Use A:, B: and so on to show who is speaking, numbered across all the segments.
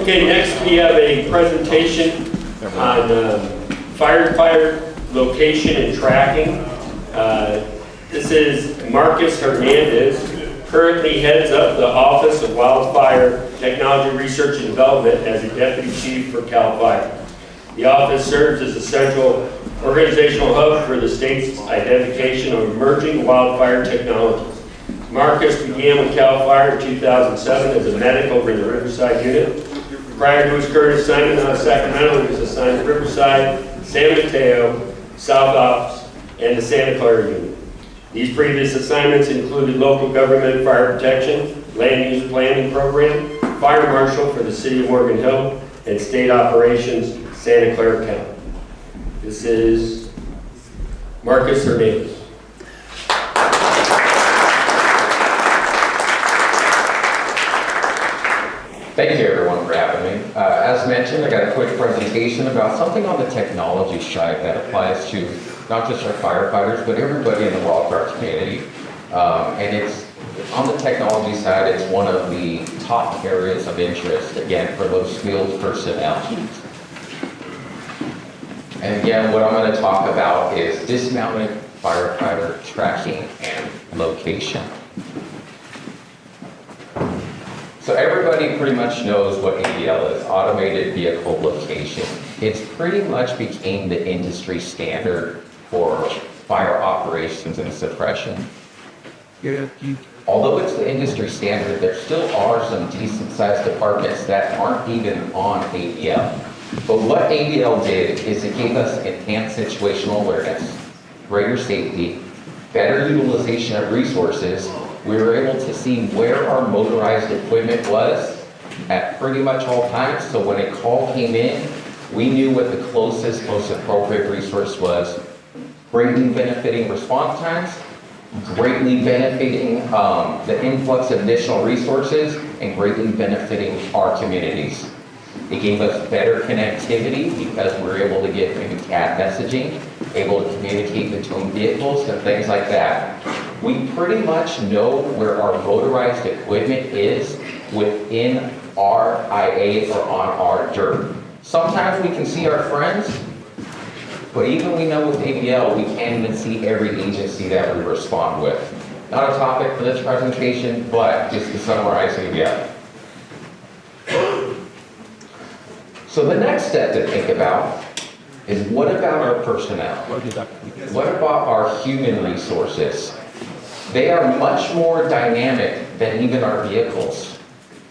A: Okay, next we have a presentation on firefighter location and tracking. This is Marcus Hernandez, currently heads up the Office of Wildfire Technology Research and Development as a Deputy Chief for CAL FIRE. The office serves as a central organizational hub for the state's identification of emerging wildfire technologies. Marcus began with CAL FIRE in 2007 as a medical in the Riverside unit. Prior to his current assignment out of Sacramento, he was assigned to Riverside, San Mateo, South Ops, and the Santa Clara unit. These previous assignments included local government fire protection, land use planning program, fire marshal for the city of Morgan Hill, and state operations, Santa Clara County. This is Marcus Hernandez.
B: Thank you everyone for having me. As mentioned, I got a quick presentation about something on the technology side that applies to not just our firefighters, but everybody in the wildfire community. And it's on the technology side, it's one of the top areas of interest, again, for those skilled personnel. And again, what I'm going to talk about is dismounted firefighter tracking and location. So everybody pretty much knows what AVL is, automated vehicle location. It's pretty much became the industry standard for fire operations and suppression. Although it's the industry standard, there still are some decent sized departments that aren't even on AVL. But what AVL did is it gave us enhanced situational awareness, greater safety, better utilization of resources. We were able to see where our motorized equipment was at pretty much all times. So when a call came in, we knew what the closest, most appropriate resource was, greatly benefiting response times, greatly benefiting the influx of additional resources, and greatly benefiting our communities. It gave us better connectivity because we were able to get maybe CAD messaging, able to communicate between vehicles and things like that. We pretty much know where our motorized equipment is within our IA or on our dirt. Sometimes we can see our friends, but even we know with AVL, we can't even see every agency that we respond with. Not a topic for this presentation, but just to summarize AVL. So the next step to think about is what about our personnel? What about our human resources? They are much more dynamic than even our vehicles.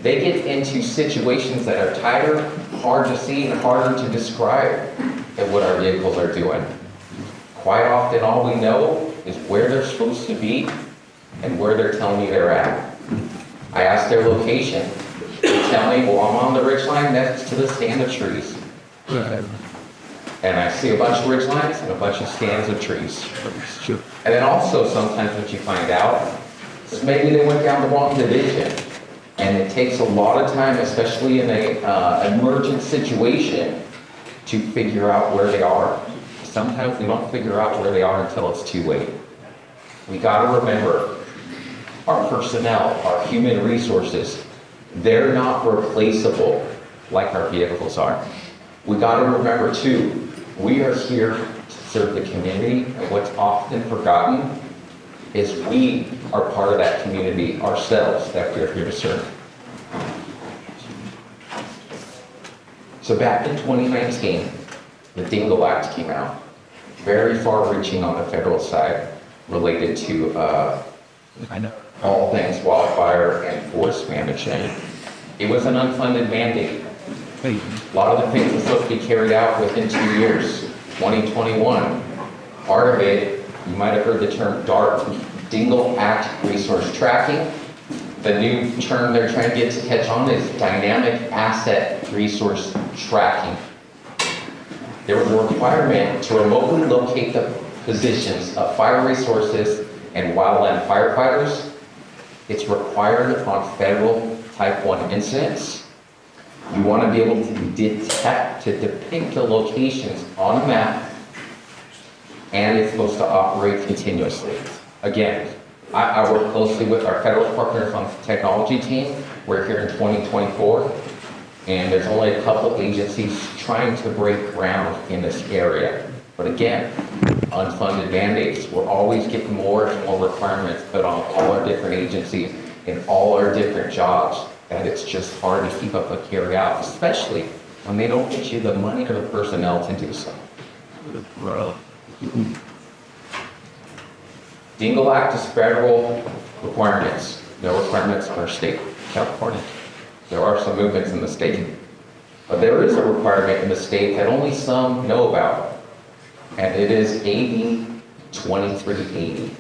B: They get into situations that are tighter, hard to see, and harder to describe than what our vehicles are doing. Quite often, all we know is where they're supposed to be and where they're telling me they're at. I ask their location. They tell me, well, I'm on the ridge line next to the stand of trees. And I see a bunch of ridge lines and a bunch of stands of trees. And then also sometimes what you find out is maybe they went down the wrong division. And it takes a lot of time, especially in an emergent situation, to figure out where they are. Sometimes we don't figure out where they are until it's too late. We gotta remember, our personnel, our human resources, they're not replaceable like our vehicles are. We gotta remember too, we are here to serve the community, and what's often forgotten is we are part of that community ourselves that we're here to serve. So back in 2019, the Dingle Act came out, very far-reaching on the federal side, related to all things wildfire and forest management. It was an unfunded mandate. A lot of the things were supposed to be carried out within 2 years, 2021. Part of it, you might have heard the term DART, Dingle Act Resource Tracking. The new term they're trying to get to catch on is Dynamic Asset Resource Tracking. There was a requirement to remotely locate the positions of fire resources and wildland firefighters. It's required on federal Type 1 incidents. You want to be able to detect, to depict the locations on a map, and it's supposed to operate continuously. Again, I work closely with our federal partners on the technology team. We're here in 2024. And there's only a couple agencies trying to break ground in this area. But again, unfunded mandates. We're always getting more and more requirements put on all our different agencies and all our different jobs. And it's just hard to keep up and carry out, especially when they don't get you the money or the personnel to do so. Dingle Act is federal requirements. No requirements in our state, California. There are some movements in the state. But there is a requirement in the state that only some know about. And it is AB 2380.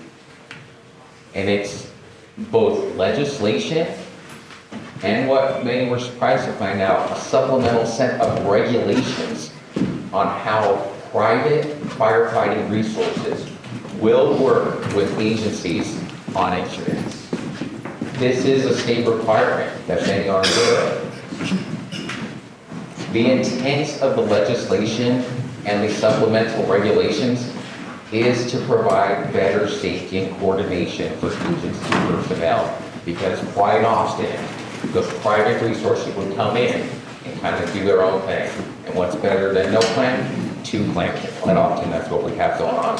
B: And it's both legislation and what many were surprised to find out, a supplemental set of regulations on how private firefighting resources will work with agencies on insurance. This is a state requirement that many aren't aware of. The intent of the legislation and the supplemental regulations is to provide better safety and coordination for agency personnel, because quite often the private resources would come in and kind of do their own thing. And what's better than no plan? 2 plans. Quite often that's what we have going on.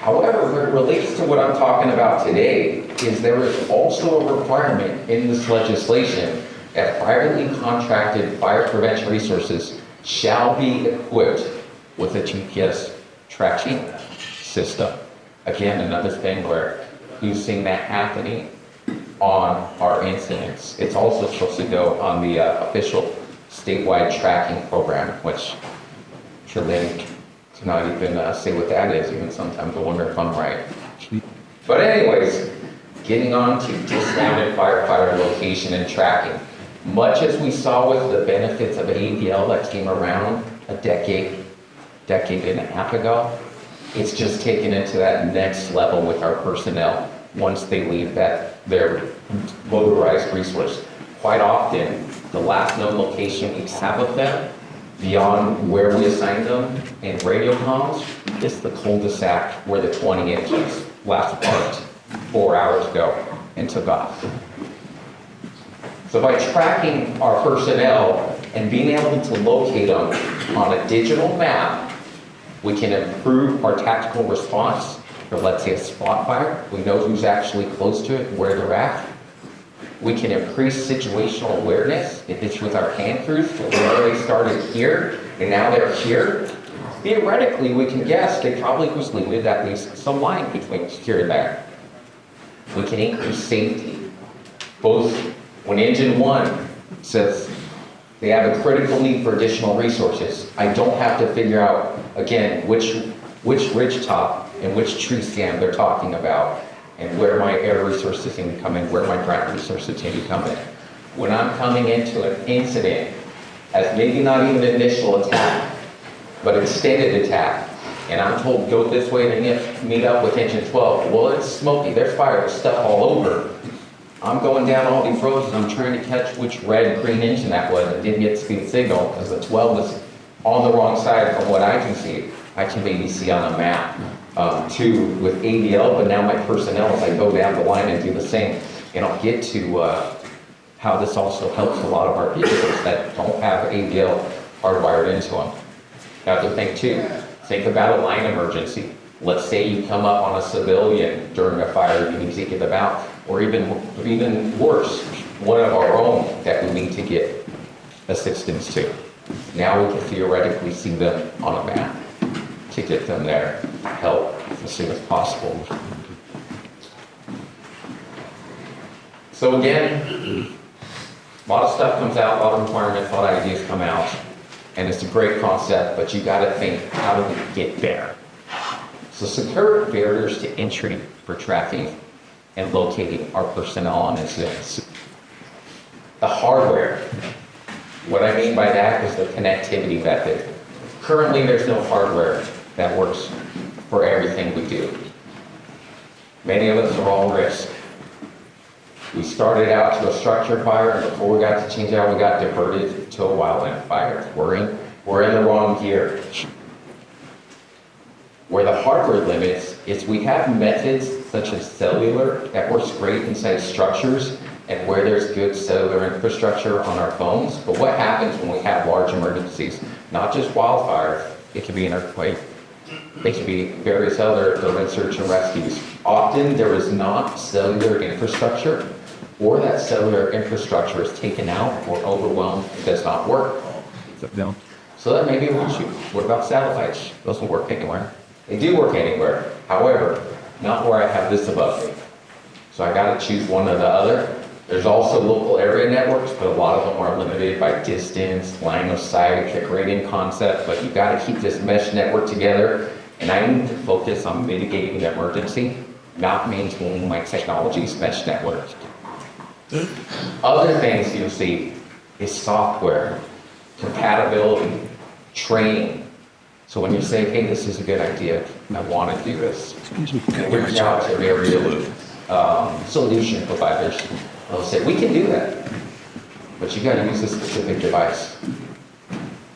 B: However, what relates to what I'm talking about today is there is also a requirement in this legislation that privately contracted fire prevention resources shall be equipped with a GPS tracking system. Again, another thing where you've seen that happening on our incidents. It's also supposed to go on the official statewide tracking program, which should link to not even say what that is. Even sometimes I wonder if I'm right. But anyways, getting on to Dismounted Firefighter Location and tracking. Much as we saw with the benefits of AVL that came around a decade and a half ago, it's just taken it to that next level with our personnel once they leave their motorized resource. Quite often, the last known location we have of them, beyond where we assigned them in radio comms, is the cul-de-sac where the 20 inches last parked 4 hours ago and took off. So by tracking our personnel and being able to locate them on a digital map, we can improve our tactical response for, let's say, a spot fire. We know who's actually close to it, where they're at. We can increase situational awareness. If it's with our hand crews, so where they started here and now they're here, theoretically we can guess they probably was leaving at least some line between here and there. We can increase safety. Both when engine 1 says they have a critical need for additional resources, I don't have to figure out, again, which ridge top and which tree stand they're talking about, and where my air resources can come in, where my ground resources can come in. When I'm coming into an incident as maybe not even an initial attack, but extended attack, and I'm told go this way to meet up with engine 12. Well, it's smoky, there's fire, there's stuff all over. I'm going down all these roads and I'm trying to catch which red, green engine that was and didn't get speed signal because the 12 was on the wrong side from what I can see. I can maybe see on a map too with AVL, but now my personnel, as I go down the line and do the same, and I'll get to how this also helps a lot of our vehicles that don't have AVL hardwired into them. Another thing too, think about a line emergency. Let's say you come up on a civilian during a fire, you need to get them out, or even worse, one of our own that we need to get assistance to. Now we can theoretically see them on a map to get them there, help as soon as possible. So again, a lot of stuff comes out, a lot of requirements, a lot of ideas come out, and it's a great concept, but you gotta think, how do we get there? So some current barriers to entry for tracking and locating our personnel on incidents. The hardware. What I mean by that is the connectivity method. Currently, there's no hardware that works for everything we do. Many of us are all risk. We started out to a structured fire, and before we got to change out, we got diverted to a wildland fire. We're in the wrong gear. Where the hardware limits is we have methods such as cellular that works great inside structures and where there's good cellular infrastructure on our phones. But what happens when we have large emergencies? Not just wildfire, it could be an earthquake. It could be various other urban search and rescues. Often there is not cellular infrastructure, or that cellular infrastructure is taken out or overwhelmed and does not work. So that may be an issue. What about satellites? Those don't work anywhere. They do work anywhere. However, not where I have this above me. So I gotta choose one or the other. There's also local area networks, but a lot of them are limited by distance, line of sight, the grading concept, but you gotta keep this mesh network together. And I need to focus on mitigating the emergency, not maintaining my technology's mesh network. Other things you'll see is software, compatibility, training. So when you say, hey, this is a good idea, I want to do this, reach out to various solution providers. They'll say, we can do that, but you got to use a specific device.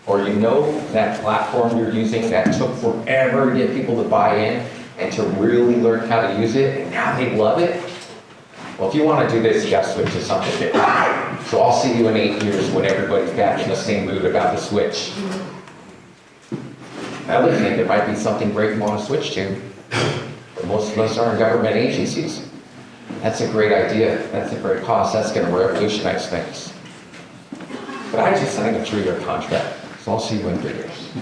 B: Or you know that platform you're using that took forever to get people to buy in and to really learn how to use it, and now they love it. Well, if you want to do this, you got to switch to something different. So I'll see you in 8 years when everybody's back in the same mood about the switch. I would think there might be something great you want to switch to. But most of us are in government agencies. That's a great idea. That's a great cost. That's going to revolutionize things. But I just signed a 3-year contract, so I'll see you in 3 years.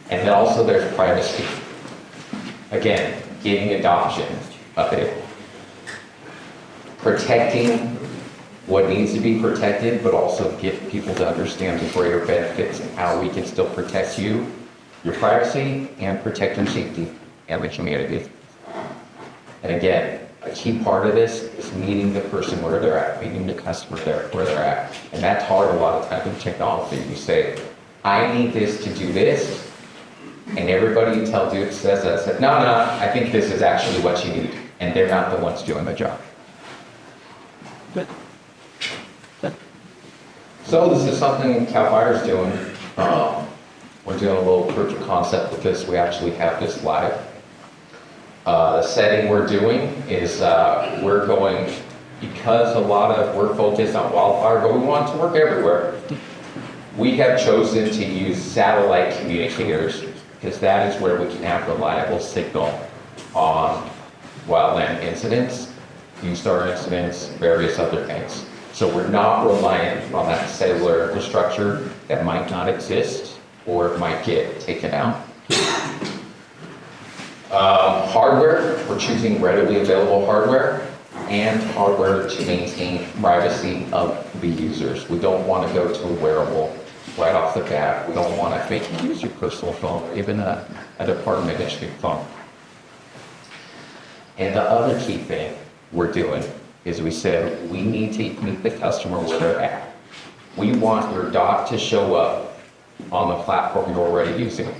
B: And then also there's privacy. Again, getting adoption of it. Protecting what needs to be protected, but also get people to understand the greater benefits and how we can still protect you, your privacy, and protect your safety and the community. And again, a key part of this is meeting the person where they're at, meeting the customer there where they're at. And that's hard a lot of times in technology. You say, I need this to do this, and everybody you tell says that. No, I think this is actually what you need, and they're not the ones doing the job.
C: Good.
B: So this is something CAL FIRE's doing. We're doing a little proof of concept with this. We actually have this live. The setting we're doing is we're going, because we're focused on wildfire, but we want to work everywhere. We have chosen to use satellite communicators because that is where we can have reliable signal on wildland incidents, U-Star incidents, various other things. So we're not reliant on that cellular infrastructure that might not exist or might get taken out. Hardware, we're choosing readily available hardware and hardware to maintain privacy of the users. We don't want to go to a wearable right off the bat. We don't want to fake use your personal phone, even a department issued phone. And the other key thing we're doing is we said we need to meet the customer where they're at. We want your dock to show up on the platform you're already using,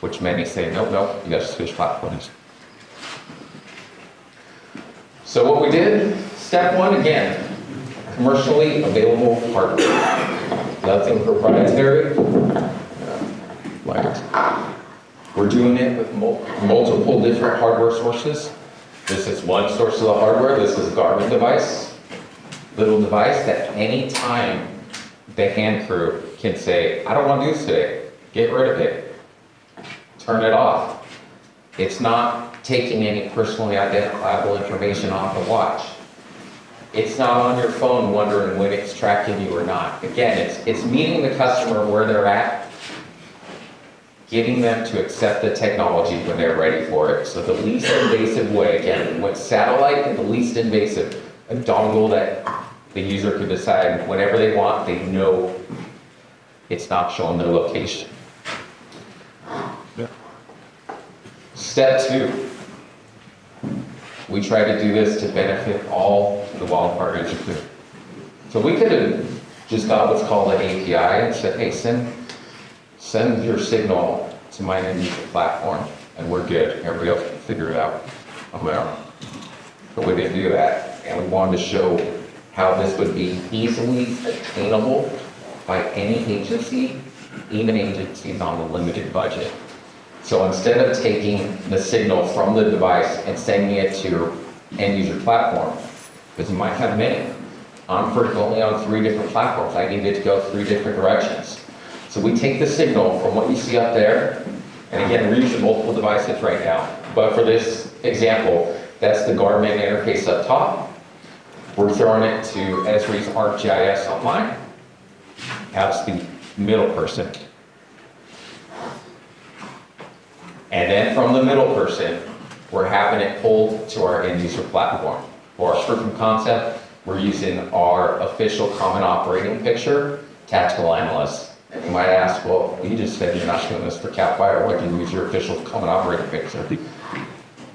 B: which many say, nope, you got to switch platforms. So what we did, step one again, commercially available hardware. Nothing proprietary. We're doing it with multiple different hardware sources. This is one source of the hardware. This is a Garmin device, little device that any time the hand crew can say, I don't want to do this today. Get rid of it. Turn it off. It's not taking any personally identifiable information off the watch. It's not on your phone wondering when it's tracking you or not. Again, it's meeting the customer where they're at, getting them to accept the technology when they're ready for it. So the least invasive way, again, with satellite and the least invasive, a dongle that the user can decide whenever they want, they know it's not showing their location. Step two, we try to do this to benefit all the wildfire industry. So we could have just got what's called an API and said, hey, send your signal to my end user platform and we're good. Everybody else can figure it out on their own. But we didn't do that. And we wanted to show how this would be easily attainable by any agency, even agencies on a limited budget. So instead of taking the signal from the device and sending it to end user platform, because you might have many. I'm frequently on 3 different platforms. I needed to go 3 different directions. So we take the signal from what you see up there, and again, we're using multiple devices right now. But for this example, that's the Garmin interface up top. We're throwing it to Esri's ArcGIS online. That's the middle person. And then from the middle person, we're having it pulled to our end user platform. For our proof of concept, we're using our official common operating picture, tactical analyst. And you might ask, well, you just said you're not doing this for CAL FIRE. Why do you use your official common operating picture?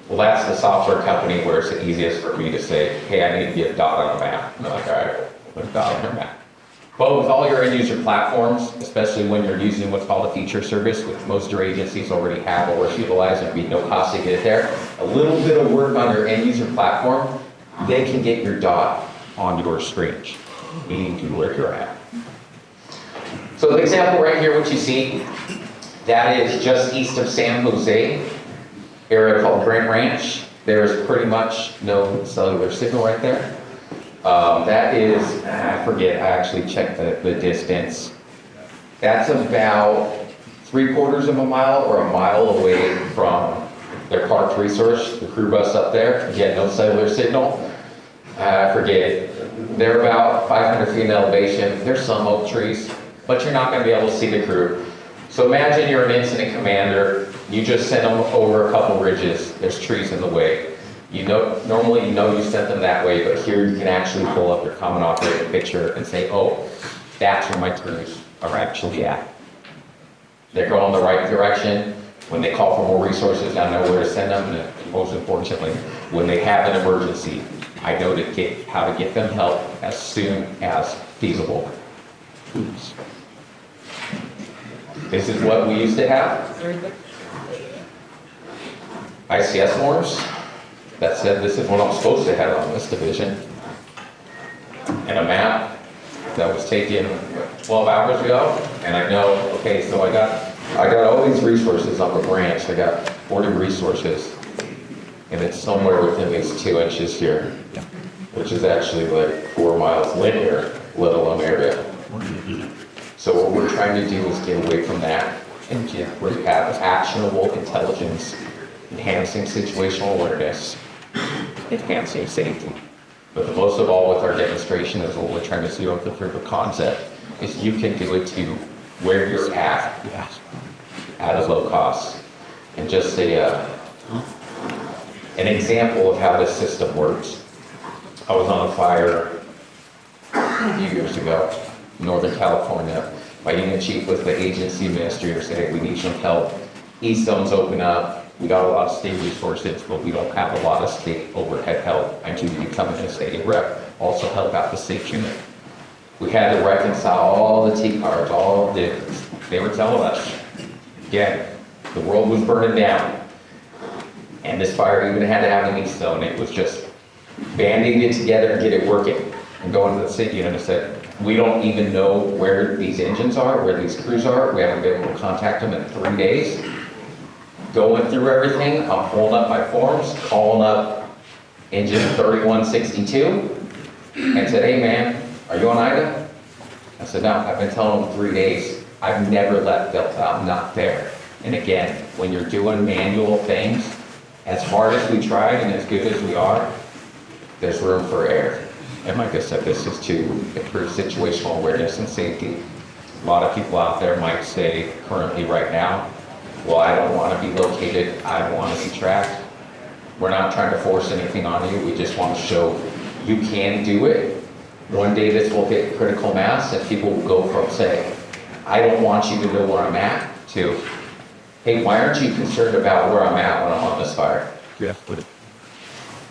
B: Well, that's the software company where it's the easiest for me to say, hey, I need to get a dot on a map. And they're like, all right, put a dot on your map. But with all your end user platforms, especially when you're using what's called a feature service, which most of your agencies already have or utilize, and be no cost to get there, a little bit of work on your end user platform, they can get your dot on your screen, meaning to where you're at. So the example right here, what you see, that is just east of San Jose, area called Grant Ranch. There's pretty much no cellular signal right there. That is, I forget, I actually checked the distance. That's about 3/4 of a mile or a mile away from their parked resource, the crew bus up there. Again, no cellular signal. I forget, they're about 500 feet in elevation. There's some oak trees, but you're not going to be able to see the crew. So imagine you're an incident commander. You just sent them over a couple ridges. There's trees in the way. You know, normally you sent them that way, but here you can actually pull up your common operating picture and say, oh, that's where my crews are actually at. They're going the right direction. When they call for more resources, I know where to send them, and most importantly, when they have an emergency, I know how to get them help as soon as feasible. This is what we used to have. ICS forms that said this is what I'm supposed to have on this division. And a map that was taken 12 hours ago. And I know, okay, so I got all these resources on the branch. I got 40 resources. And it's somewhere within these 2 inches here, which is actually like 4 miles linear, let alone area. So what we're trying to do is get away from that and get where you have actionable intelligence, enhancing situational awareness, enhancing safety. But the most of all with our demonstration is what we're trying to do with the proof of concept is you can do it to where you're at a low cost. And just an example of how this system works. I was on a fire a few years ago, Northern California. My unit chief with the agency administrator said, hey, we need some help. East zone's open up. We got a lot of state resources, but we don't have a lot of state overhead help. I need you to come in as state rep, also help out the state unit. We had to reconcile all the T cards, all of this. They were telling us, again, the world was burning down. And this fire even had to have an east zone. It was just banding it together and get it working. And going to the state unit and said, we don't even know where these engines are, where these crews are. We haven't been able to contact them in 3 days. Going through everything, I'm pulling up my forms, calling up engine 3162, and said, hey man, are you on IDA? I said, no, I've been telling them 3 days. I've never left Delta, I'm not there. And again, when you're doing manual things, as hard as we tried and as good as we are, there's room for error. And like I said, this is to improve situational awareness and safety. A lot of people out there might say currently right now, well, I don't want to be located, I don't want to be tracked. We're not trying to force anything on you, we just want to show you can do it. One day this will hit critical mass and people will go from saying, I don't want you to know where I'm at, to, hey, why aren't you concerned about where I'm at when I'm on this fire?
C: Yeah.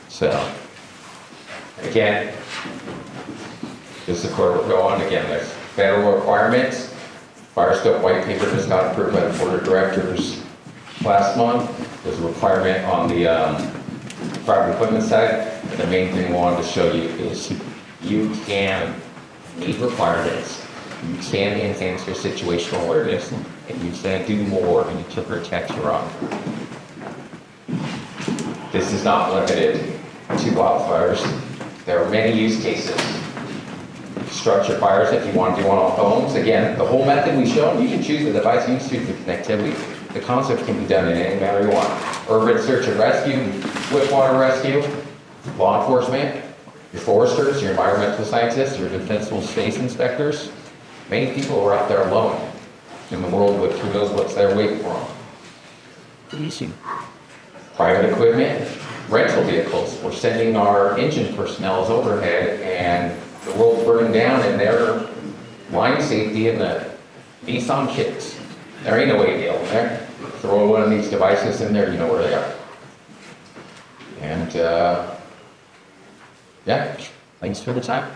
B: So, again, this is where we're going. Again, there's federal requirements. Fire scope white paper just got approved by the board of directors last month. There's a requirement on the fire equipment side. The main thing I wanted to show you is you can meet requirements. You can enhance your situational awareness, and you can do more and you can protect your own. This is not limited to wildfires. There are many use cases. Structure fires, if you want to do one on homes. Again, the whole method we've shown, you can choose the device you choose the connectivity. The concept can be done in any manner you want. Urban search and rescue, swiftwater rescue, law enforcement, your foresters, your environmental scientists, your defensible space inspectors. Many people are out there alone in the world with who knows what's there waiting for them.
C: Easy.
B: Private equipment, rental vehicles. We're sending our engine personnel overhead and the world's burning down and their line safety in the Nissan kits. There ain't no AVL in there. Throw one of these devices in there, you know where they are. And, yeah.
C: Thanks for the time.